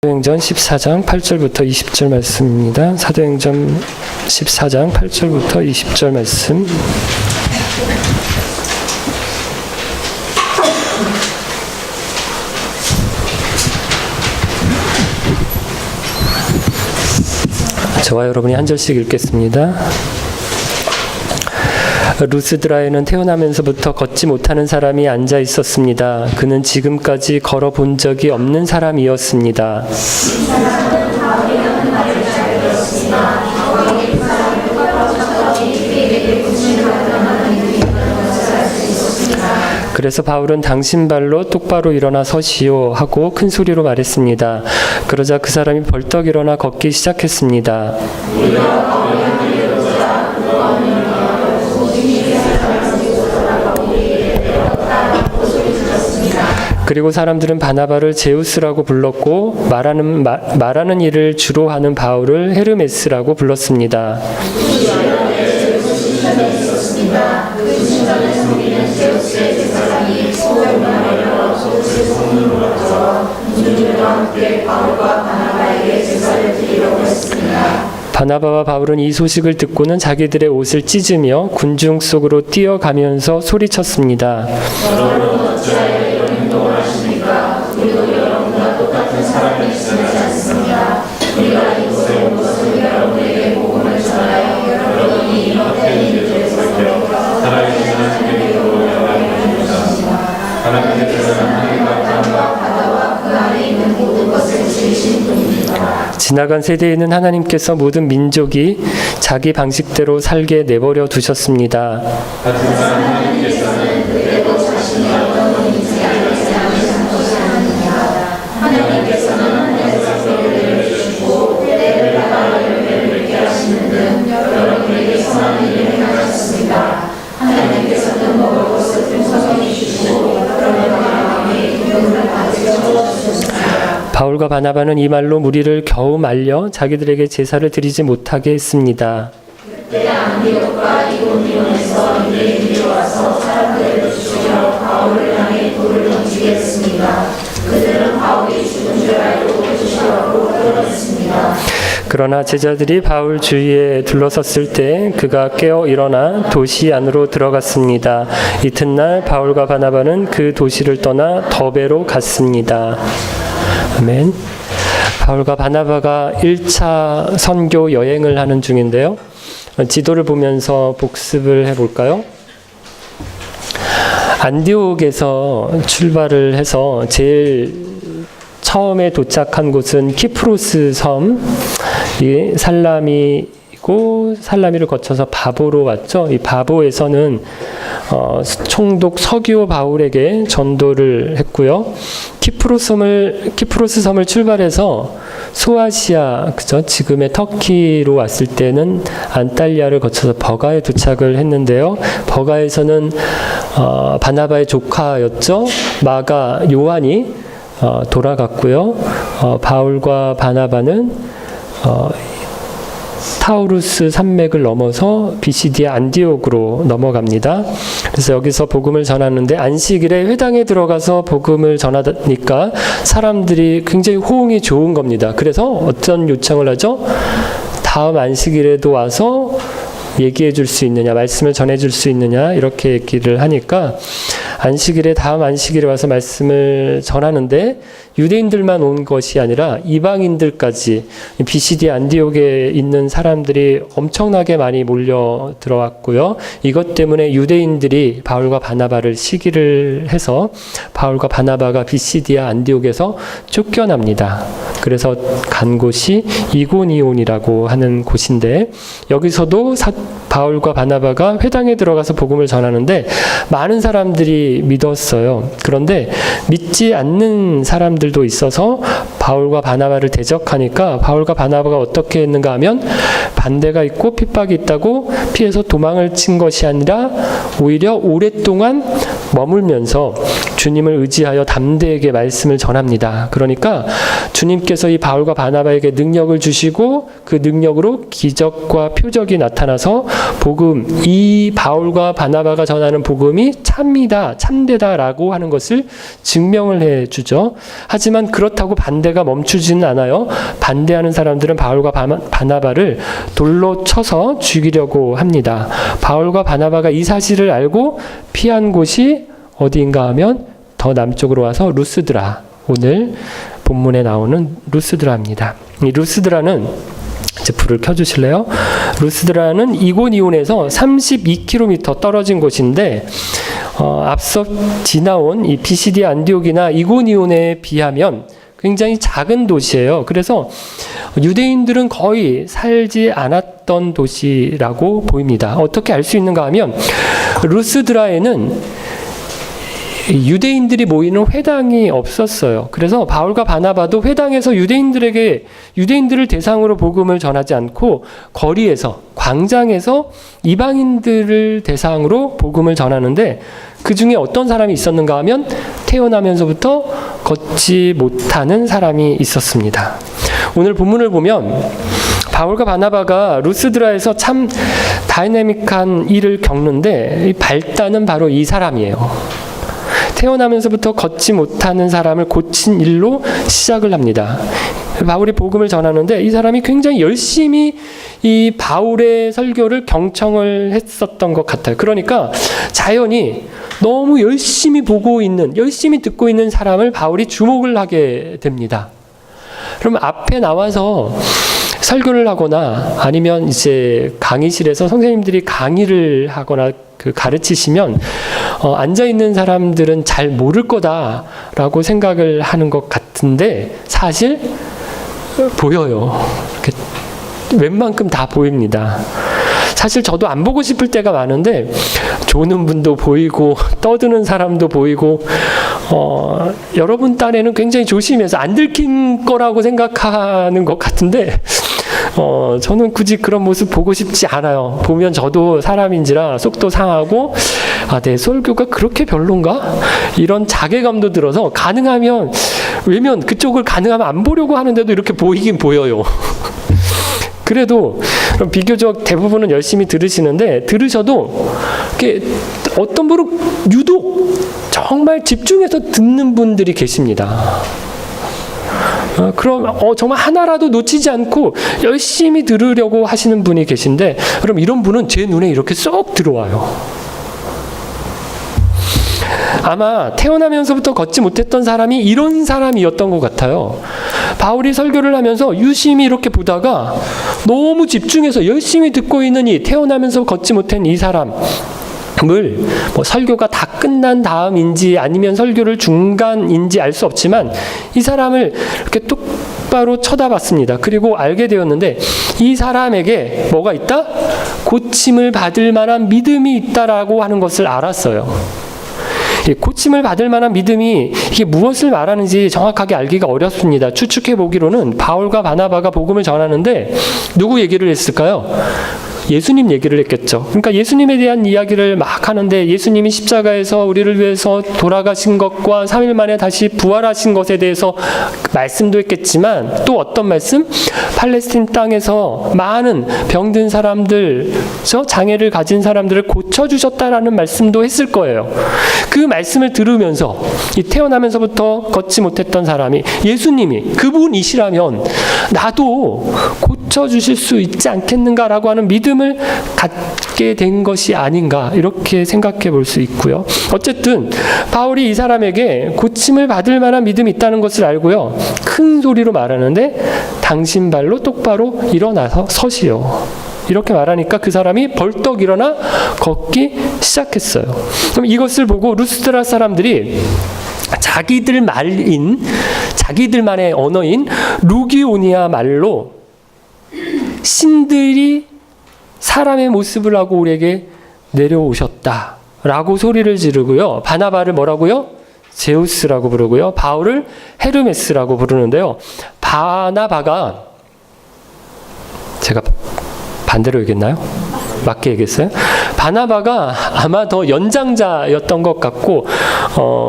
사도행전 14장 8절부터 20절 말씀입니다. 사도행전 14장 8절부터 20절 말씀. 저와 여러분이 한 절씩 읽겠습니다. 루스드라에는 태어나면서부터 걷지 못하는 사람이 앉아 있었습니다. 그는 지금까지 걸어본 적이 없는 사람이었습니다. 그래서 바울은 당신 발로 똑바로 일어나 서시오 하고 큰 소리로 말했습니다. 그러자 그 사람이 벌떡 일어나 걷기 시작했습니다. 그리고 사람들은 바나바를 제우스라고 불렀고 말하는 일을 주로 하는 바울을 헤르메스라고 불렀습니다. 바나바와 바울은 이 소식을 듣고는 자기들의 옷을 찢으며 군중 속으로 뛰어가면서 소리쳤습니다. 우리도 여러분과 똑같은 사람이 있지 않습니다. 우리가 이곳에 온 것은 여러분에게 복음을 전하여 여러분이 이렇게 일을 했을 살아계신 하나님께로 연락드립니다. 하나님께서는 하늘과 땅과 바다와 그 안에 있는 모든 것을 지으신 분입니다. 지나간 세대에는 하나님께서 모든 민족이 자기 방식대로 살게 내버려 두셨습니다. 하지만 하나님께서는 그때도 자신이 어떤 분인지 알지 않으신 것이 아닙니다. 하나님께서는 하늘에서 비를 주시고 때를 따라 열매를 맺게 하시는 등 여러분에게 선한 일을 행하셨습니다. 하나님께서는 먹을 것을 풍성히 주시고 여러분의 마음에 기쁨을 가지게 주셨습니다. 바울과 바나바는 이 말로 무리를 겨우 말려 자기들에게 제사를 드리지 못하게 했습니다. 그때 안디옥과 이고니온에서 유대인들이 와서 사람들을 주시려 바울을 향해 돌을 던지게 했습니다. 그들은 바울이 죽은 줄 알고 주시라고 끌어냈습니다. 그러나 제자들이 바울 주위에 둘러섰을 때 그가 깨어 일어나 도시 안으로 들어갔습니다. 이튿날 바울과 바나바는 그 도시를 떠나 더베로 갔습니다. 아멘. 바울과 바나바가 1차 선교 여행을 하는 중인데요. 지도를 보면서 복습을 해볼까요? 안디옥에서 출발을 해서 제일 처음에 도착한 곳은 키프로스 섬, 이 살라미고 살라미를 거쳐서 바보로 왔죠. 이 바보에서는 총독 서기오 바울에게 전도를 했고요. 키프로스 섬을 출발해서 소아시아, 그죠? 지금의 터키로 왔을 때는 안탈리아를 거쳐서 버가에 도착을 했는데요. 버가에서는 바나바의 조카였죠. 마가 요한이 돌아갔고요. 바울과 바나바는 타우루스 산맥을 넘어서 비시디아 안디옥으로 넘어갑니다. 그래서 여기서 복음을 전하는데 안식일에 회당에 들어가서 복음을 전하니까 사람들이 굉장히 호응이 좋은 겁니다. 그래서 어떤 요청을 하죠? 다음 안식일에도 와서 얘기해 줄 수 있느냐, 말씀을 전해 줄 수 있느냐, 이렇게 얘기를 하니까 다음 안식일에 와서 말씀을 전하는데 유대인들만 온 것이 아니라 이방인들까지 비시디 안디옥에 있는 사람들이 엄청나게 많이 몰려 들어왔고요. 이것 때문에 유대인들이 바울과 바나바를 시기를 해서 바울과 바나바가 비시디아 안디옥에서 쫓겨납니다. 그래서 간 곳이 이고니온이라고 하는 곳인데 여기서도 바울과 바나바가 회당에 들어가서 복음을 전하는데 많은 사람들이 믿었어요. 그런데 믿지 않는 사람들도 있어서 바울과 바나바를 대적하니까 바울과 바나바가 어떻게 했는가 하면 반대가 있고 핍박이 있다고 피해서 도망을 친 것이 아니라 오히려 오랫동안 머물면서 주님을 의지하여 담대하게 말씀을 전합니다. 그러니까 주님께서 이 바울과 바나바에게 능력을 주시고 그 능력으로 기적과 표적이 나타나서 복음, 이 바울과 바나바가 전하는 복음이 참이다, 참되다라고 하는 것을 증명을 해주죠. 하지만 그렇다고 반대가 멈추지는 않아요. 반대하는 사람들은 바울과 바나바를 돌로 쳐서 죽이려고 합니다. 바울과 바나바가 이 사실을 알고 피한 곳이 어디인가 하면 더 남쪽으로 와서 루스드라, 오늘 본문에 나오는 루스드라입니다. 이 루스드라는, 이제 불을 켜주실래요? 루스드라는 이고니온에서 32km 떨어진 곳인데 앞서 지나온 이 피시디 안디옥이나 이고니온에 비하면 굉장히 작은 도시예요. 그래서 유대인들은 거의 살지 않았던 도시라고 보입니다. 어떻게 알 수 있는가 하면 루스드라에는 유대인들이 모이는 회당이 없었어요. 그래서 바울과 바나바도 회당에서 유대인들을 대상으로 복음을 전하지 않고 거리에서, 광장에서 이방인들을 대상으로 복음을 전하는데, 그 중에 어떤 사람이 있었는가 하면 태어나면서부터 걷지 못하는 사람이 있었습니다. 오늘 본문을 보면 바울과 바나바가 루스드라에서 참 다이내믹한 일을 겪는데, 이 발단은 바로 이 사람이에요. 태어나면서부터 걷지 못하는 사람을 고친 일로 시작을 합니다. 바울이 복음을 전하는데 이 사람이 굉장히 열심히 이 바울의 설교를 경청을 했었던 것 같아요. 그러니까 자연히 너무 열심히 보고 있는, 열심히 듣고 있는 사람을 바울이 주목을 하게 됩니다. 그러면 앞에 나와서 설교를 하거나 아니면 이제 강의실에서 선생님들이 강의를 하거나 가르치시면 앉아있는 사람들은 잘 모를 거다라고 생각을 하는 것 같은데 사실 보여요. 웬만큼 다 보입니다. 사실 저도 안 보고 싶을 때가 많은데 조는 분도 보이고 떠드는 사람도 보이고 여러분 딴에는 굉장히 조심해서 안 들킨 거라고 생각하는 것 같은데 저는 굳이 그런 모습 보고 싶지 않아요. 보면 저도 사람인지라 속도 상하고 내 설교가 그렇게 별론가? 이런 자괴감도 들어서 가능하면 왜냐면 그쪽을 가능하면 안 보려고 하는데도 이렇게 보이긴 보여요. 그래도 비교적 대부분은 열심히 들으시는데 들으셔도 이렇게 어떤 분은 유독 정말 집중해서 듣는 분들이 계십니다. 그럼 정말 하나라도 놓치지 않고 열심히 들으려고 하시는 분이 계신데 그럼 이런 분은 제 눈에 이렇게 쏙 들어와요. 아마 태어나면서부터 걷지 못했던 사람이 이런 사람이었던 것 같아요. 바울이 설교를 하면서 유심히 이렇게 보다가 너무 집중해서 열심히 듣고 있는 이 태어나면서 걷지 못한 이 사람을 뭐 설교가 다 끝난 다음인지 아니면 설교를 중간인지 알 수 없지만 이 사람을 이렇게 똑바로 쳐다봤습니다. 그리고 알게 되었는데 이 사람에게 뭐가 있다? 고침을 받을 만한 믿음이 있다라고 하는 것을 알았어요. 고침을 받을 만한 믿음이 이게 무엇을 말하는지 정확하게 알기가 어렵습니다. 추측해 보기로는 바울과 바나바가 복음을 전하는데 누구 얘기를 했을까요? 예수님 얘기를 했겠죠. 그러니까 예수님에 대한 이야기를 막 하는데 예수님이 십자가에서 우리를 위해서 돌아가신 것과 3일 만에 다시 부활하신 것에 대해서 말씀도 했겠지만 또 어떤 말씀? 팔레스틴 땅에서 많은 병든 사람들, 장애를 가진 사람들을 고쳐주셨다라는 말씀도 했을 거예요. 그 말씀을 들으면서 이 태어나면서부터 걷지 못했던 사람이 예수님이 그분이시라면 나도 고쳐주실 수 있지 않겠는가라고 하는 믿음을 갖게 된 것이 아닌가 이렇게 생각해 볼 수 있고요. 어쨌든 바울이 이 사람에게 고침을 받을 만한 믿음이 있다는 것을 알고요. 큰 소리로 말하는데 당신 발로 똑바로 일어나서 서시오. 이렇게 말하니까 그 사람이 벌떡 일어나 걷기 시작했어요. 그럼 이것을 보고 루스드라 사람들이 자기들만의 언어인 루기오니아 말로 신들이 사람의 모습을 하고 우리에게 내려오셨다라고 소리를 지르고요. 바나바를 뭐라고요? 제우스라고 부르고요. 바울을 헤르메스라고 부르는데요. 바나바가 제가 반대로 얘기했나요? 맞게 얘기했어요? 바나바가 아마 더 연장자였던 것 같고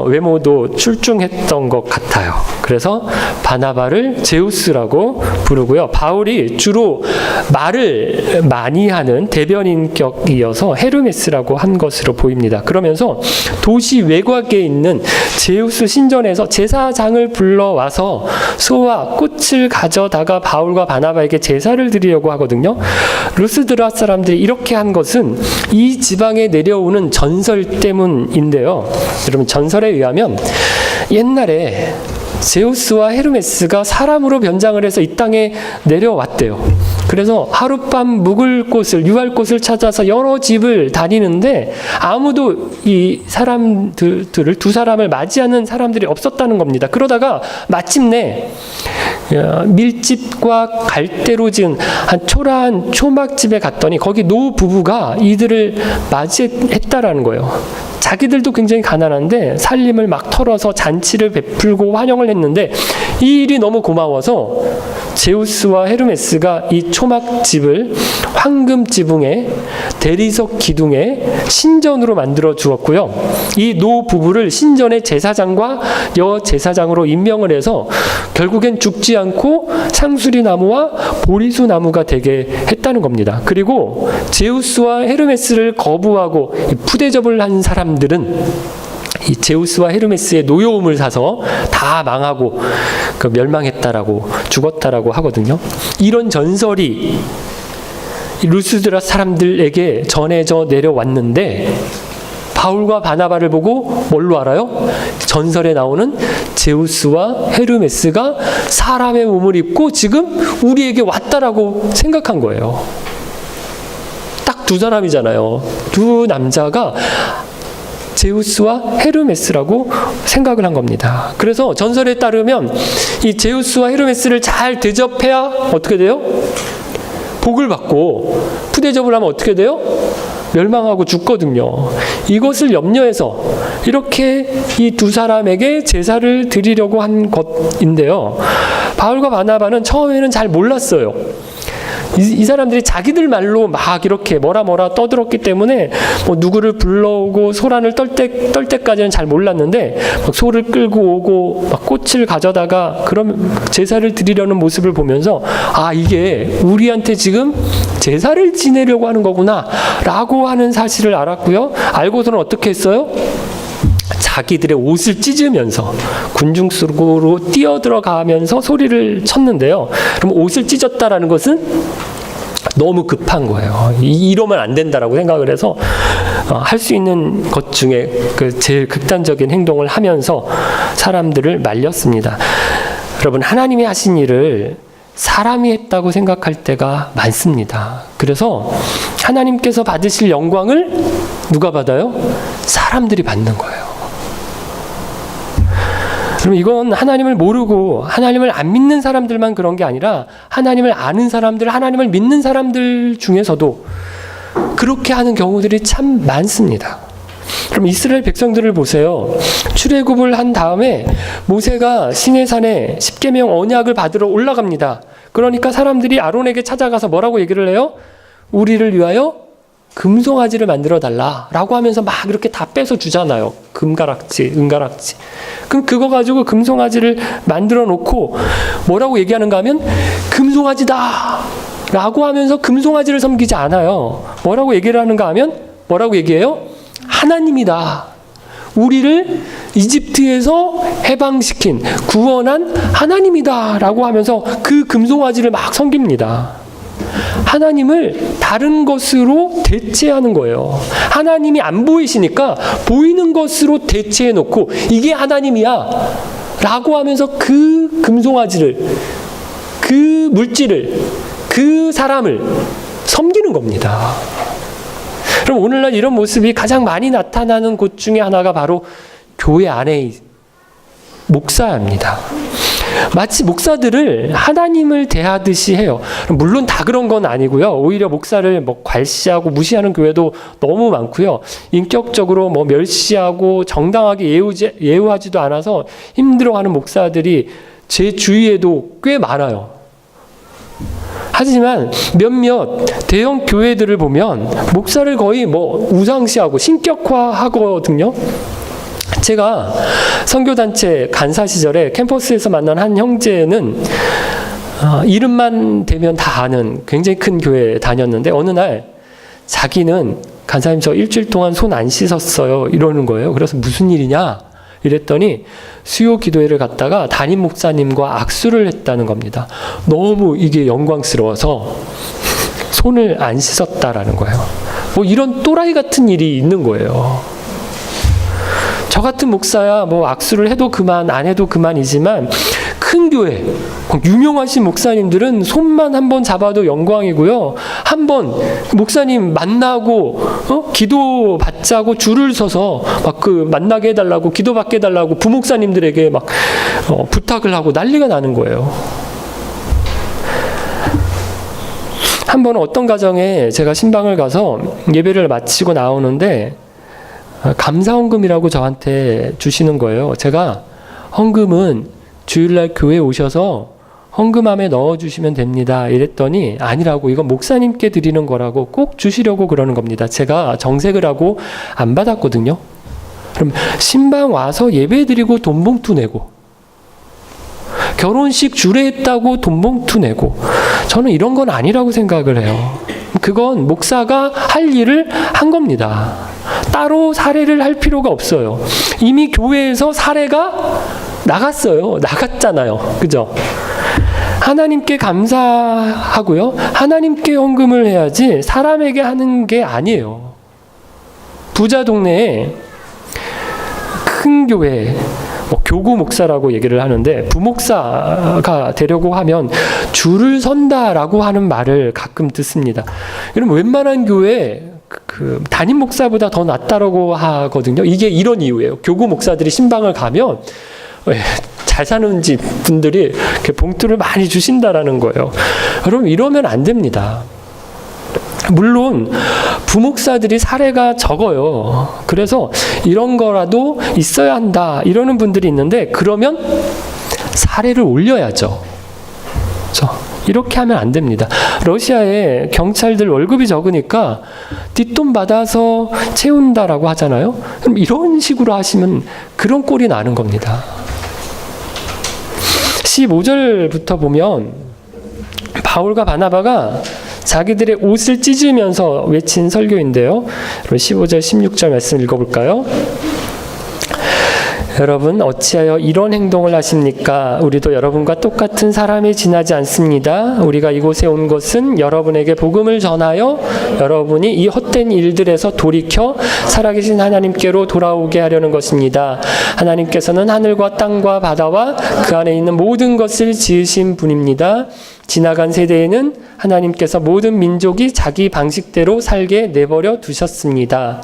외모도 출중했던 것 같아요. 그래서 바나바를 제우스라고 부르고요. 바울이 주로 말을 많이 하는 대변인격이어서 헤르메스라고 한 것으로 보입니다. 그러면서 도시 외곽에 있는 제우스 신전에서 제사장을 불러와서 소와 꽃을 가져다가 바울과 바나바에게 제사를 드리려고 하거든요. 루스드라 사람들이 이렇게 한 것은 이 지방에 내려오는 전설 때문인데요. 여러분, 전설에 의하면 옛날에 제우스와 헤르메스가 사람으로 변장을 해서 이 땅에 내려왔대요. 그래서 하룻밤 묵을 곳을, 유할 곳을 찾아서 여러 집을 다니는데 아무도 이 사람들을, 두 사람을 맞이하는 사람들이 없었다는 겁니다. 그러다가 마침내 밀집과 갈대로 지은 한 초라한 초막집에 갔더니 거기 노 부부가 이들을 맞이했다라는 거예요. 자기들도 굉장히 가난한데 살림을 막 털어서 잔치를 베풀고 환영을 했는데 이 일이 너무 고마워서 제우스와 헤르메스가 이 초막집을 황금 지붕에 대리석 기둥에 신전으로 만들어 주었고요. 이 노 부부를 신전의 제사장과 여제사장으로 임명을 해서 결국엔 죽지 않고 상수리 나무와 보리수 나무가 되게 했다는 겁니다. 그리고 제우스와 헤르메스를 거부하고 푸대접을 한 사람들은 이 제우스와 헤르메스의 노여움을 사서 다 망하고 멸망했다라고, 죽었다라고 하거든요. 이런 전설이 루스드라 사람들에게 전해져 내려왔는데 바울과 바나바를 보고 뭘로 알아요? 전설에 나오는 제우스와 헤르메스가 사람의 몸을 입고 지금 우리에게 왔다라고 생각한 거예요. 딱 두 사람이잖아요. 두 남자가 제우스와 헤르메스라고 생각을 한 겁니다. 그래서 전설에 따르면 이 제우스와 헤르메스를 잘 대접해야 어떻게 돼요? 복을 받고, 푸대접을 하면 어떻게 돼요? 멸망하고 죽거든요. 이것을 염려해서 이렇게 이 두 사람에게 제사를 드리려고 한 것인데요. 바울과 바나바는 처음에는 잘 몰랐어요. 이 사람들이 자기들 말로 막 이렇게 뭐라 떠들었기 때문에 뭐 누구를 불러오고 소란을 떨 때까지는 잘 몰랐는데 막 소를 끌고 오고 막 꽃을 가져다가 그럼 제사를 드리려는 모습을 보면서 아, 이게 우리한테 지금 제사를 지내려고 하는 거구나 라고 하는 사실을 알았고요. 알고서는 어떻게 했어요? 자기들의 옷을 찢으면서 군중 속으로 뛰어들어가면서 소리를 쳤는데요. 그럼 옷을 찢었다라는 것은 너무 급한 거예요. 이러면 안 된다라고 생각을 해서 할 수 있는 것 중에 그 제일 극단적인 행동을 하면서 사람들을 말렸습니다. 여러분, 하나님이 하신 일을 사람이 했다고 생각할 때가 많습니다. 그래서 하나님께서 받으실 영광을 누가 받아요? 사람들이 받는 거예요. 그럼 이건 하나님을 모르고 하나님을 안 믿는 사람들만 그런 게 아니라 하나님을 아는 사람들, 하나님을 믿는 사람들 중에서도 그렇게 하는 경우들이 참 많습니다. 그럼 이스라엘 백성들을 보세요. 출애굽을 한 다음에 모세가 시내산에 십계명 언약을 받으러 올라갑니다. 그러니까 사람들이 아론에게 찾아가서 뭐라고 얘기를 해요? 우리를 위하여 금송아지를 만들어 달라라고 하면서 막 이렇게 다 빼서 주잖아요. 금가락지, 은가락지. 그럼 그거 가지고 금송아지를 만들어 놓고 뭐라고 얘기하는가 하면 금송아지다 라고 하면서 금송아지를 섬기지 않아요. 뭐라고 얘기를 하는가 하면 뭐라고 얘기해요? 하나님이다. 우리를 이집트에서 해방시킨 구원한 하나님이다 라고 하면서 그 금송아지를 막 섬깁니다. 하나님을 다른 것으로 대체하는 거예요. 하나님이 안 보이시니까 보이는 것으로 대체해 놓고 이게 하나님이야 라고 하면서 그 금송아지를, 그 물질을, 그 사람을 섬기는 겁니다. 그럼 오늘날 이런 모습이 가장 많이 나타나는 곳 중에 하나가 바로 교회 안에 목사입니다. 마치 목사들을 하나님을 대하듯이 해요. 물론 다 그런 건 아니고요. 오히려 목사를 괄시하고 무시하는 교회도 너무 많고요. 인격적으로 멸시하고 정당하게 예우하지도 않아서 힘들어하는 목사들이 제 주위에도 꽤 많아요. 하지만 몇몇 대형 교회들을 보면 목사를 거의 뭐 우상시하고 신격화하거든요. 제가 선교단체 간사 시절에 캠퍼스에서 만난 한 형제는 이름만 대면 다 아는 굉장히 큰 교회에 다녔는데 어느 날 자기는 간사님 저 일주일 동안 손 안 씻었어요 이러는 거예요. 그래서 무슨 일이냐 이랬더니 수요 기도회를 갔다가 담임 목사님과 악수를 했다는 겁니다. 너무 이게 영광스러워서 손을 안 씻었다라는 거예요. 뭐 이런 또라이 같은 일이 있는 거예요. 저 같은 목사야 뭐 악수를 해도 그만 안 해도 그만이지만 큰 교회 유명하신 목사님들은 손만 한번 잡아도 영광이고요. 한번 목사님 만나고 기도 받자고 줄을 서서 막 그 만나게 해달라고 기도 받게 해달라고 부목사님들에게 막 부탁을 하고 난리가 나는 거예요. 한번 어떤 가정에 제가 신방을 가서 예배를 마치고 나오는데 감사헌금이라고 저한테 주시는 거예요. 제가 헌금은 주일날 교회에 오셔서 헌금함에 넣어주시면 됩니다. 이랬더니 아니라고 이건 목사님께 드리는 거라고 꼭 주시려고 그러는 겁니다. 제가 정색을 하고 안 받았거든요. 그럼 신방 와서 예배 드리고 돈 봉투 내고 결혼식 주례했다고 돈 봉투 내고 저는 이런 건 아니라고 생각을 해요. 그건 목사가 할 일을 한 겁니다. 따로 사례를 할 필요가 없어요. 이미 교회에서 사례가 나갔어요. 나갔잖아요. 그죠? 하나님께 감사하고요. 하나님께 헌금을 해야지 사람에게 하는 게 아니에요. 부자 동네에 큰 교회 교구 목사라고 얘기를 하는데 부목사가 되려고 하면 줄을 선다라고 하는 말을 가끔 듣습니다. 이러면 웬만한 교회 그 담임 목사보다 더 낫다라고 하거든요. 이게 이런 이유예요. 교구 목사들이 신방을 가면 잘 사는 집 분들이 이렇게 봉투를 많이 주신다라는 거예요. 여러분 이러면 안 됩니다. 물론 부목사들이 사례가 적어요. 그래서 이런 거라도 있어야 한다 이러는 분들이 있는데 그러면 사례를 올려야죠. 이렇게 하면 안 됩니다. 러시아에 경찰들 월급이 적으니까 뒷돈 받아서 채운다라고 하잖아요. 그럼 이런 식으로 하시면 그런 꼴이 나는 겁니다. 15절부터 보면 바울과 바나바가 자기들의 옷을 찢으면서 외친 설교인데요. 15절 16절 말씀 읽어볼까요? 여러분 어찌하여 이런 행동을 하십니까? 우리도 여러분과 똑같은 사람이 지나지 않습니다. 우리가 이곳에 온 것은 여러분에게 복음을 전하여 여러분이 이 헛된 일들에서 돌이켜 살아계신 하나님께로 돌아오게 하려는 것입니다. 하나님께서는 하늘과 땅과 바다와 그 안에 있는 모든 것을 지으신 분입니다. 지나간 세대에는 하나님께서 모든 민족이 자기 방식대로 살게 내버려 두셨습니다.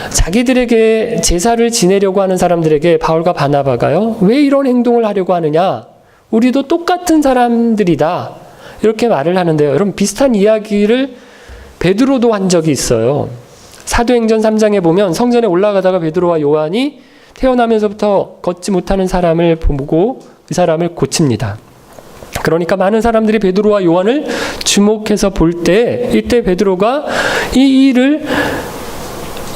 자기들에게 제사를 지내려고 하는 사람들에게 바울과 바나바가요, 왜 이런 행동을 하려고 하느냐? 우리도 똑같은 사람들이다. 이렇게 말을 하는데요. 여러분 비슷한 이야기를 베드로도 한 적이 있어요. 사도행전 3장에 보면 성전에 올라가다가 베드로와 요한이 태어나면서부터 걷지 못하는 사람을 보고 그 사람을 고칩니다. 그러니까 많은 사람들이 베드로와 요한을 주목해서 볼 때 이때 베드로가 이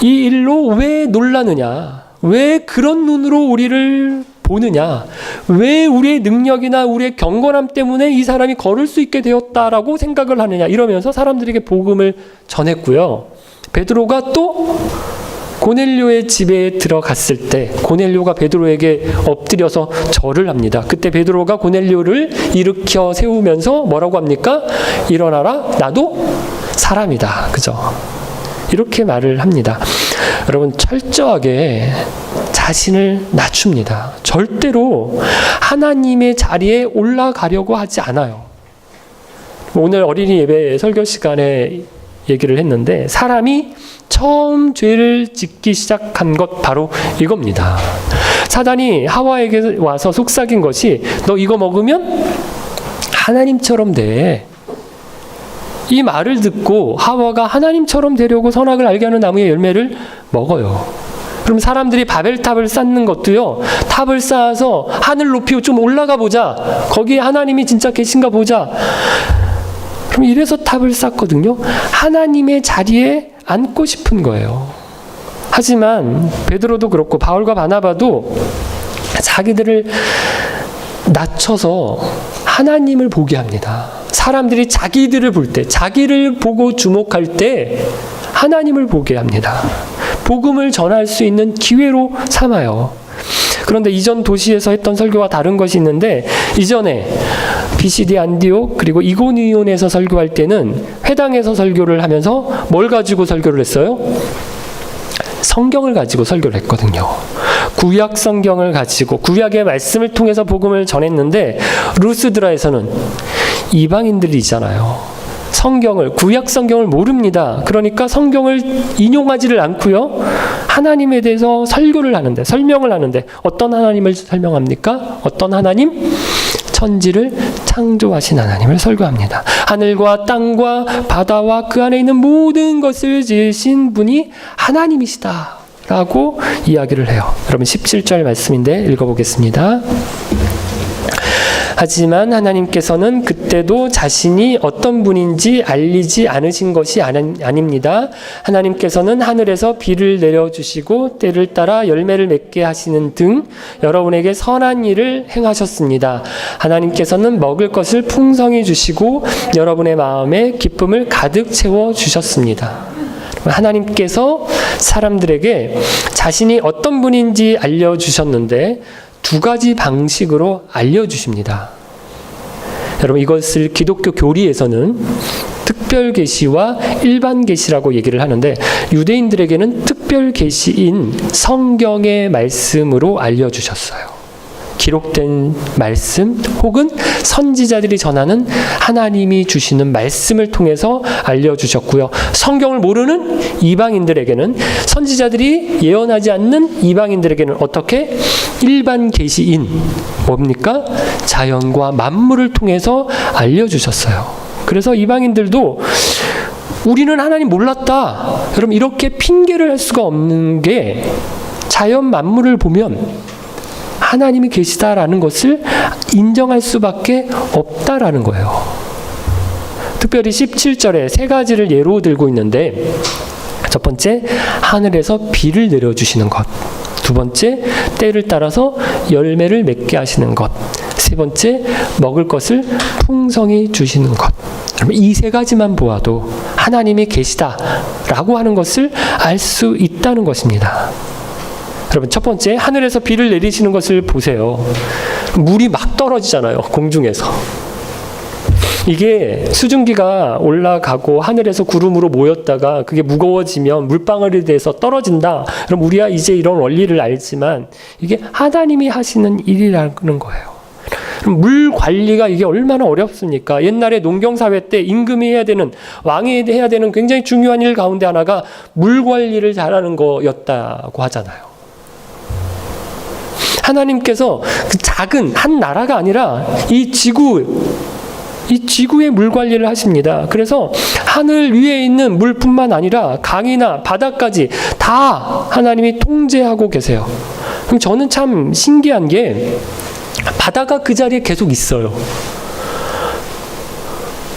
일로 왜 놀라느냐? 왜 그런 눈으로 우리를 보느냐? 왜 우리의 능력이나 우리의 경건함 때문에 이 사람이 걸을 수 있게 되었다라고 생각을 하느냐? 이러면서 사람들에게 복음을 전했고요. 베드로가 또 고넬료의 집에 들어갔을 때 고넬료가 베드로에게 엎드려서 절을 합니다. 그때 베드로가 고넬료를 일으켜 세우면서 뭐라고 합니까? 일어나라, 나도 사람이다. 그죠? 이렇게 말을 합니다. 여러분 철저하게 자신을 낮춥니다. 절대로 하나님의 자리에 올라가려고 하지 않아요. 오늘 어린이 예배 설교 시간에 얘기를 했는데 사람이 처음 죄를 짓기 시작한 것 바로 이겁니다. 사단이 하와에게 와서 속삭인 것이 너 이거 먹으면 하나님처럼 돼. 이 말을 듣고 하와가 하나님처럼 되려고 선악을 알게 하는 나무의 열매를 먹어요. 그럼 사람들이 바벨탑을 쌓는 것도요. 탑을 쌓아서 하늘 높이 좀 올라가 보자. 거기에 하나님이 진짜 계신가 보자. 그럼 이래서 탑을 쌓거든요. 하나님의 자리에 앉고 싶은 거예요. 하지만 베드로도 그렇고 바울과 바나바도 자기들을 낮춰서 하나님을 보게 합니다. 사람들이 자기들을 볼 때, 자기를 보고 주목할 때 하나님을 보게 합니다. 복음을 전할 수 있는 기회로 삼아요. 그런데 이전 도시에서 했던 설교와 다른 것이 있는데, 이전에 BCD 안디옥 그리고 이고니온에서 설교할 때는 회당에서 설교를 하면서 뭘 가지고 설교를 했어요? 성경을 가지고 설교를 했거든요. 구약 성경을 가지고 구약의 말씀을 통해서 복음을 전했는데, 루스드라에서는 이방인들이잖아요. 성경을, 구약 성경을 모릅니다. 그러니까 성경을 인용하지를 않고요, 하나님에 대해서 설교를 하는데, 설명을 하는데, 어떤 하나님을 설명합니까? 어떤 하나님? 천지를 창조하신 하나님을 설교합니다. 하늘과 땅과 바다와 그 안에 있는 모든 것을 지으신 분이 하나님이시다 라고 이야기를 해요. 여러분 17절 말씀인데 읽어보겠습니다. 하지만 하나님께서는 그때도 자신이 어떤 분인지 알리지 않으신 것이 아닙니다. 하나님께서는 하늘에서 비를 내려주시고 때를 따라 열매를 맺게 하시는 등 여러분에게 선한 일을 행하셨습니다. 하나님께서는 먹을 것을 풍성히 주시고 여러분의 마음에 기쁨을 가득 채워주셨습니다. 하나님께서 사람들에게 자신이 어떤 분인지 알려주셨는데 두 가지 방식으로 알려주십니다. 여러분, 이것을 기독교 교리에서는 특별 계시와 일반 계시라고 얘기를 하는데, 유대인들에게는 특별 계시인 성경의 말씀으로 알려주셨어요. 기록된 말씀 혹은 선지자들이 전하는 하나님이 주시는 말씀을 통해서 알려주셨고요. 성경을 모르는 이방인들에게는, 선지자들이 예언하지 않는 이방인들에게는 어떻게? 일반 계시인, 뭡니까? 자연과 만물을 통해서 알려주셨어요. 그래서 이방인들도 우리는 하나님 몰랐다, 여러분, 이렇게 핑계를 할 수가 없는 게, 자연 만물을 보면 하나님이 계시다라는 것을 인정할 수밖에 없다라는 거예요. 특별히 17절에 세 가지를 예로 들고 있는데, 첫 번째, 하늘에서 비를 내려주시는 것. 두 번째, 때를 따라서 열매를 맺게 하시는 것. 세 번째, 먹을 것을 풍성히 주시는 것. 이 세 가지만 보아도 하나님이 계시다라고 하는 것을 알 수 있다는 것입니다. 여러분, 첫 번째, 하늘에서 비를 내리시는 것을 보세요. 물이 막 떨어지잖아요, 공중에서. 이게 수증기가 올라가고 하늘에서 구름으로 모였다가 그게 무거워지면 물방울이 돼서 떨어진다. 그럼 우리가 이제 이런 원리를 알지만 이게 하나님이 하시는 일이라는 거예요. 그럼 물 관리가 이게 얼마나 어렵습니까? 옛날에 농경사회 때 임금이 해야 되는, 왕이 해야 되는 굉장히 중요한 일 가운데 하나가 물 관리를 잘하는 거였다고 하잖아요. 하나님께서 그 작은 한 나라가 아니라 이 지구의 물 관리를 하십니다. 그래서 하늘 위에 있는 물뿐만 아니라 강이나 바다까지 다 하나님이 통제하고 계세요. 그럼 저는 참 신기한 게, 바다가 그 자리에 계속 있어요.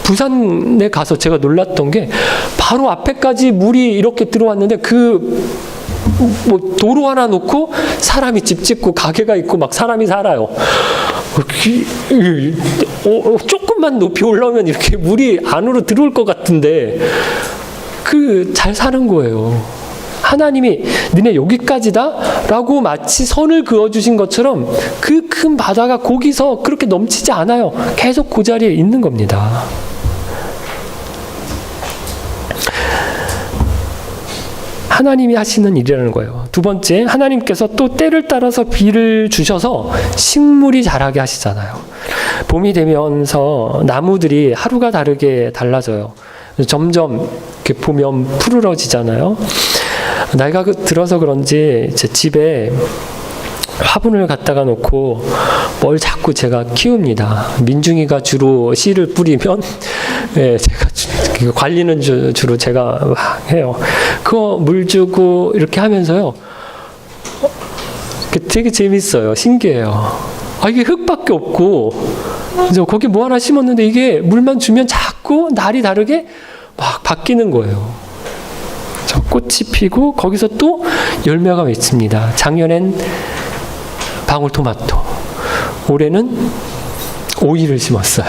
부산에 가서 제가 놀랐던 게, 바로 앞에까지 물이 이렇게 들어왔는데 도로 하나 놓고 사람이 집 짓고 가게가 있고 막 사람이 살아요. 조금만 높이 올라오면 이렇게 물이 안으로 들어올 것 같은데 잘 사는 거예요. 하나님이 너네 여기까지다 라고 마치 선을 그어주신 것처럼 그 큰 바다가 거기서 그렇게 넘치지 않아요. 계속 그 자리에 있는 겁니다. 하나님이 하시는 일이라는 거예요. 두 번째, 하나님께서 또 때를 따라서 비를 주셔서 식물이 자라게 하시잖아요. 봄이 되면서 나무들이 하루가 다르게 달라져요. 점점 이렇게 보면 푸르러지잖아요. 나이가 들어서 그런지 제 집에 화분을 갖다가 놓고 뭘 자꾸 제가 키웁니다. 민중이가 주로 씨를 뿌리면 제가 관리는 주로 제가 해요. 그거 물 주고 이렇게 하면서요, 되게 재밌어요. 신기해요. 이게 흙밖에 없고 그래서 거기 뭐 하나 심었는데 이게 물만 주면 자꾸 날이 다르게 막 바뀌는 거예요. 꽃이 피고 거기서 또 열매가 맺힙니다. 작년엔 방울토마토, 올해는 오이를 심었어요.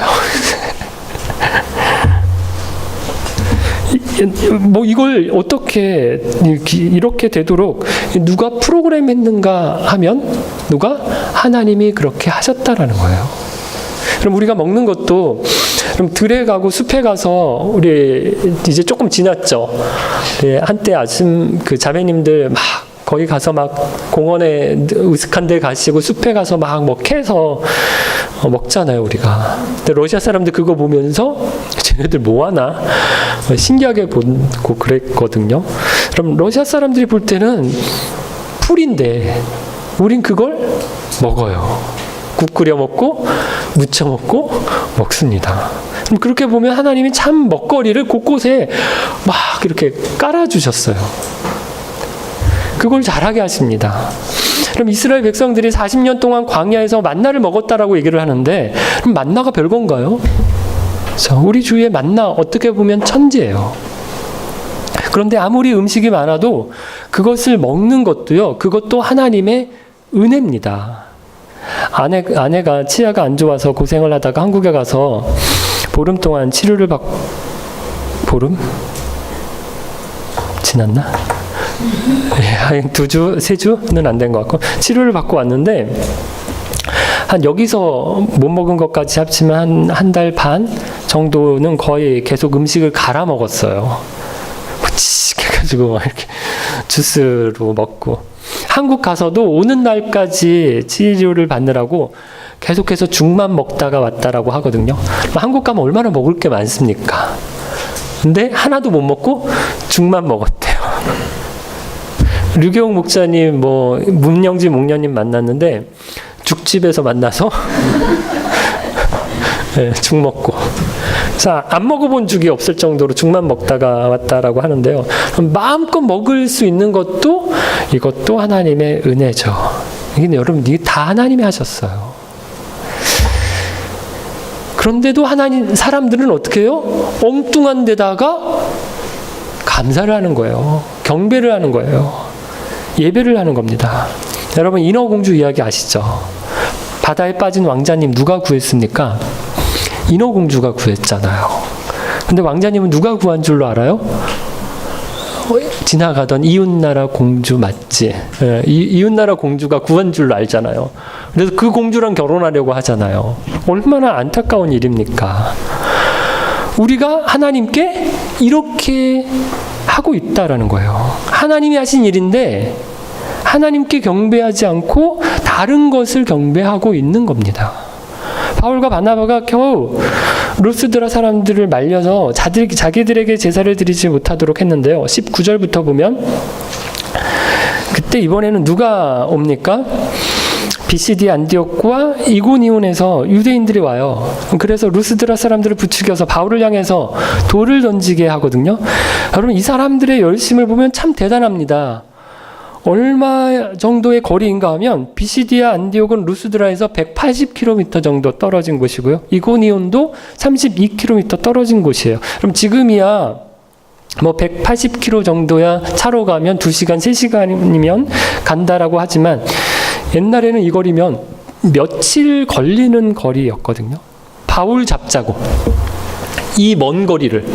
뭐 이걸 어떻게 이렇게 되도록 누가 프로그램했는가 하면 누가 하나님이 그렇게 하셨다라는 거예요. 그럼 우리가 먹는 것도 그럼 들에 가고 숲에 가서 우리 이제 조금 지났죠. 한때 아침 그 자매님들 막 거기 가서 막 공원에 으슥한 데 가시고 숲에 가서 막 뭐 캐서 먹잖아요, 우리가. 근데 러시아 사람들 그거 보면서 쟤네들 뭐 하나 신기하게 보고 그랬거든요. 그럼 러시아 사람들이 볼 때는 풀인데 우린 그걸 먹어요. 국 끓여 먹고 무쳐 먹고 먹습니다. 그럼 그렇게 보면 하나님이 참 먹거리를 곳곳에 막 이렇게 깔아주셨어요. 그걸 잘하게 하십니다. 그럼 이스라엘 백성들이 40년 동안 광야에서 만나를 먹었다라고 얘기를 하는데 그럼 만나가 별건가요? 우리 주위에 만나 어떻게 보면 천지예요. 그런데 아무리 음식이 많아도 그것을 먹는 것도요, 그것도 하나님의 은혜입니다. 아내가 치아가 안 좋아서 고생을 하다가 한국에 가서 보름 동안 치료를 받고, 보름? 지났나? 한 2주, 3주는 안 된 것 같고, 치료를 받고 왔는데, 한 여기서 못 먹은 것까지 합치면 한 달 반 정도는 거의 계속 음식을 갈아 먹었어요. 해가지고 이렇게 주스로 먹고. 한국 가서도 오는 날까지 치료를 받느라고 계속해서 죽만 먹다가 왔다라고 하거든요. 한국 가면 얼마나 먹을 게 많습니까? 근데 하나도 못 먹고 죽만 먹었대요. 류경 목사님, 문영지 목녀님 만났는데 죽집에서 만나서 네, 죽 먹고. 자, 안 먹어본 죽이 없을 정도로 죽만 먹다가 왔다라고 하는데요. 마음껏 먹을 수 있는 것도 이것도 하나님의 은혜죠. 이게 여러분, 이게 다 하나님이 하셨어요. 그런데도 사람들은 어떻게 해요? 엉뚱한 데다가 감사를 하는 거예요. 경배를 하는 거예요. 예배를 하는 겁니다. 여러분, 인어공주 이야기 아시죠? 바다에 빠진 왕자님 누가 구했습니까? 인어공주가 구했잖아요. 근데 왕자님은 누가 구한 줄로 알아요? 지나가던 이웃나라 공주 맞지? 이웃나라 공주가 구한 줄로 알잖아요. 그래서 그 공주랑 결혼하려고 하잖아요. 얼마나 안타까운 일입니까? 우리가 하나님께 이렇게 하고 있다라는 거예요. 하나님이 하신 일인데 하나님께 경배하지 않고 다른 것을 경배하고 있는 겁니다. 바울과 바나바가 겨우 루스드라 사람들을 말려서 자기들에게 제사를 드리지 못하도록 했는데요. 19절부터 보면 그때 이번에는 누가 옵니까? BCD 안디옥과 이고니온에서 유대인들이 와요. 그래서 루스드라 사람들을 부추겨서 바울을 향해서 돌을 던지게 하거든요. 여러분, 이 사람들의 열심을 보면 참 대단합니다. 얼마 정도의 거리인가 하면 비시디아 안디옥은 루스드라에서 180km 정도 떨어진 곳이고요. 이고니온도 32km 떨어진 곳이에요. 그럼 지금이야 180km 정도야 차로 가면 2시간, 3시간이면 간다라고 하지만 옛날에는 이 거리면 며칠 걸리는 거리였거든요. 바울 잡자고 이 먼 거리를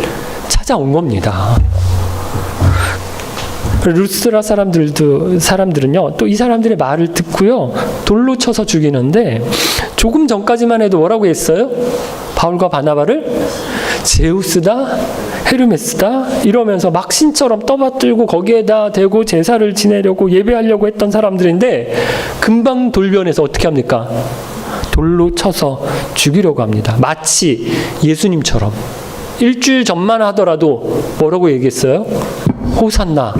찾아온 겁니다. 루스드라 사람들은요, 또 이 사람들의 말을 듣고요, 돌로 쳐서 죽이는데, 조금 전까지만 해도 뭐라고 했어요? 바울과 바나바를 제우스다, 헤르메스다, 이러면서 막 신처럼 떠받들고 거기에다 대고 제사를 지내려고 예배하려고 했던 사람들인데, 금방 돌변해서 어떻게 합니까? 돌로 쳐서 죽이려고 합니다. 마치 예수님처럼. 일주일 전만 하더라도 뭐라고 얘기했어요? 호산나,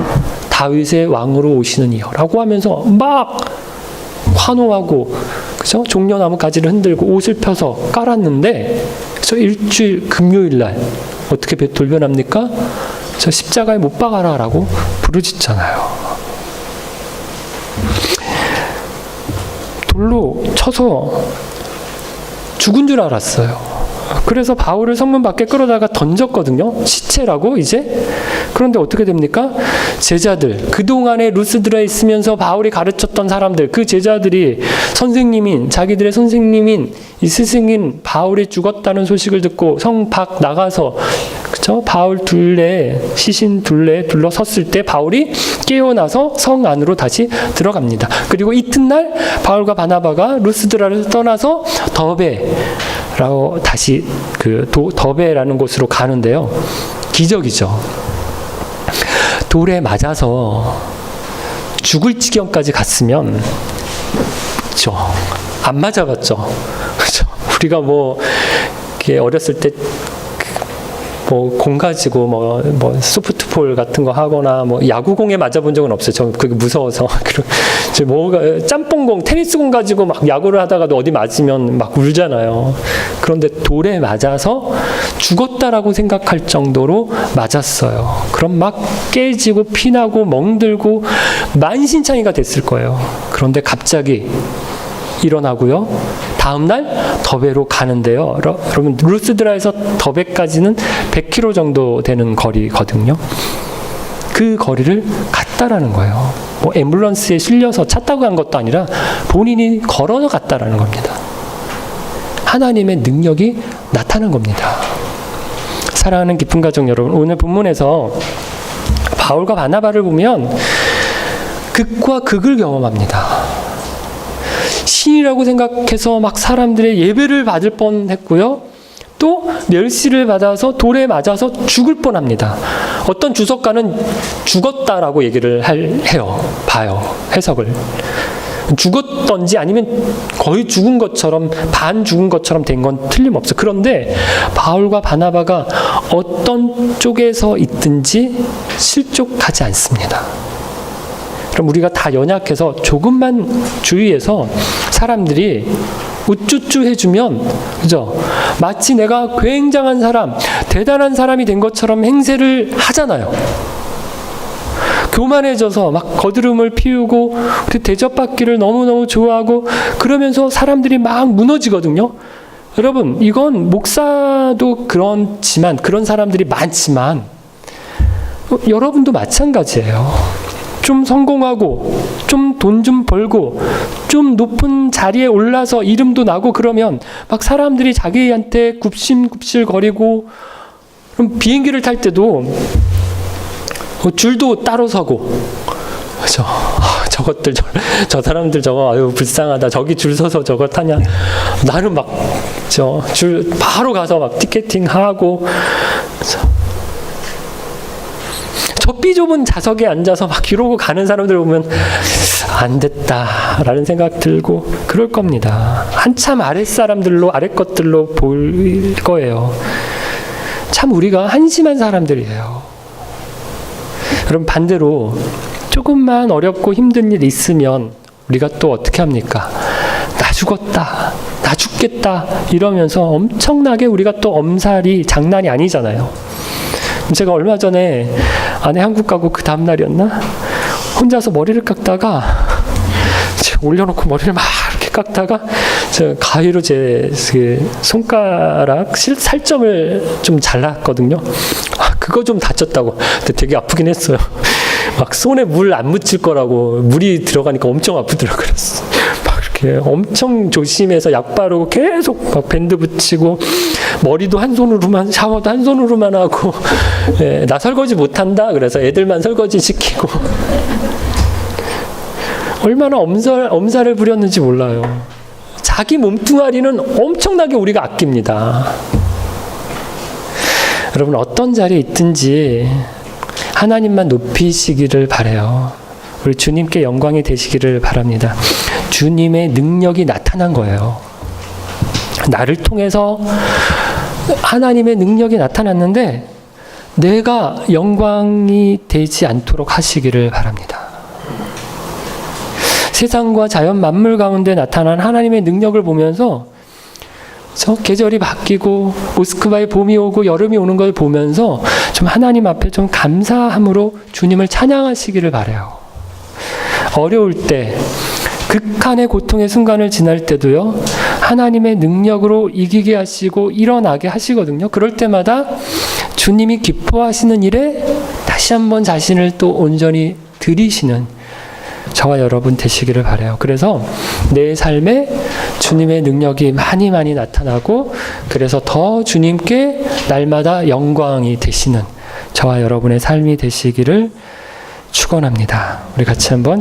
다윗의 왕으로 오시는 이여 라고 하면서 막 환호하고, 그죠? 종려나무 가지를 흔들고 옷을 펴서 깔았는데, 그죠? 일주일 금요일 날 어떻게 돌변합니까? 저 십자가에 못 박아라 라고 부르짖잖아요. 돌로 쳐서 죽은 줄 알았어요. 그래서 바울을 성문 밖에 끌어다가 던졌거든요. 시체라고 이제. 그런데 어떻게 됩니까? 제자들, 그동안에 루스드라에 있으면서 바울이 가르쳤던 사람들, 그 제자들이 자기들의 선생님인 이 스승인 바울이 죽었다는 소식을 듣고 성 밖 나가서 그쵸? 바울 시신 둘레에 둘러섰을 때 바울이 깨어나서 성 안으로 다시 들어갑니다. 그리고 이튿날 바울과 바나바가 루스드라를 떠나서 더베라고 다시 더베라는 곳으로 가는데요. 기적이죠. 돌에 맞아서 죽을 지경까지 갔으면 그렇죠. 안 맞아봤죠. 그렇죠. 우리가 이렇게 어렸을 때 공 가지고 소프트볼 같은 거 하거나 야구공에 맞아본 적은 없어요. 저는 그게 무서워서. 짬뽕공, 테니스공 가지고 막 야구를 하다가도 어디 맞으면 막 울잖아요. 그런데 돌에 맞아서 죽었다라고 생각할 정도로 맞았어요. 그럼 막 깨지고 피나고 멍들고 만신창이가 됐을 거예요. 그런데 갑자기 일어나고요. 다음날 더베로 가는데요. 여러분 루스드라에서 더베까지는 100km 정도 되는 거리거든요. 그 거리를 갔다라는 거예요. 앰뷸런스에 실려서 차 타고 간 것도 아니라 본인이 걸어서 갔다라는 겁니다. 하나님의 능력이 나타난 겁니다. 사랑하는 깊은 가족 여러분, 오늘 본문에서 바울과 바나바를 보면 극과 극을 경험합니다. 신이라고 생각해서 막 사람들의 예배를 받을 뻔했고요. 또 멸시를 받아서 돌에 맞아서 죽을 뻔합니다. 어떤 주석가는 죽었다라고 얘기를 봐요. 해석을. 죽었던지 아니면 거의 죽은 것처럼 반 죽은 것처럼 된 건 틀림없어요. 그런데 바울과 바나바가 어떤 쪽에서 있든지 실족하지 않습니다. 그럼 우리가 다 연약해서 조금만 주의해서 사람들이 우쭈쭈 해주면, 그죠? 마치 내가 굉장한 사람, 대단한 사람이 된 것처럼 행세를 하잖아요. 교만해져서 막 거드름을 피우고 대접받기를 너무너무 좋아하고 그러면서 사람들이 막 무너지거든요. 여러분, 이건 목사도 그렇지만 그런 사람들이 많지만 여러분도 마찬가지예요. 좀 성공하고 좀 돈 좀 벌고 좀 높은 자리에 올라서 이름도 나고 그러면 막 사람들이 자기한테 굽신굽실 거리고, 그럼 비행기를 탈 때도 줄도 따로 서고, 그죠? 저것들 저 사람들 저거 아유 불쌍하다, 저기 줄 서서 저거 타냐. 나는 막 줄 바로 가서 막 티켓팅 하고, 저 삐좁은 좌석에 앉아서 막 이러고 가는 사람들 보면 안 됐다라는 생각 들고 그럴 겁니다. 한참 아랫 것들로 보일 거예요. 참 우리가 한심한 사람들이에요. 여러분, 반대로 조금만 어렵고 힘든 일 있으면 우리가 또 어떻게 합니까? 나 죽었다, 나 죽겠다 이러면서 엄청나게 우리가 또 엄살이 장난이 아니잖아요. 제가 얼마 전에 아내 한국 가고 그 다음 날이었나? 혼자서 머리를 깎다가 올려놓고 머리를 막 이렇게 깎다가 가위로 제 손가락 살점을 좀 잘랐거든요. 그거 좀 다쳤다고. 근데 되게 아프긴 했어요. 막 손에 물 안 묻힐 거라고, 물이 들어가니까 엄청 아프더라고요. 그랬어. 막 이렇게 엄청 조심해서 약 바르고 계속 막 밴드 붙이고, 머리도 한 손으로만, 샤워도 한 손으로만 하고, 나 설거지 못한다 그래서 애들만 설거지 시키고. 얼마나 엄살을 부렸는지 몰라요. 자기 몸뚱아리는 엄청나게 우리가 아낍니다. 여러분, 어떤 자리에 있든지 하나님만 높이시기를 바라요. 우리 주님께 영광이 되시기를 바랍니다. 주님의 능력이 나타난 거예요. 나를 통해서 하나님의 능력이 나타났는데 내가 영광이 되지 않도록 하시기를 바랍니다. 세상과 자연 만물 가운데 나타난 하나님의 능력을 보면서 계절이 바뀌고 모스크바에 봄이 오고 여름이 오는 걸 보면서 좀 하나님 앞에 좀 감사함으로 주님을 찬양하시기를 바라요. 어려울 때 그 극한의 고통의 순간을 지날 때도요, 하나님의 능력으로 이기게 하시고 일어나게 하시거든요. 그럴 때마다 주님이 기뻐하시는 일에 다시 한번 자신을 또 온전히 드리시는 저와 여러분 되시기를 바라요. 그래서 내 삶에 주님의 능력이 많이 나타나고, 그래서 더 주님께 날마다 영광이 되시는 저와 여러분의 삶이 되시기를 축원합니다. 우리 같이 한번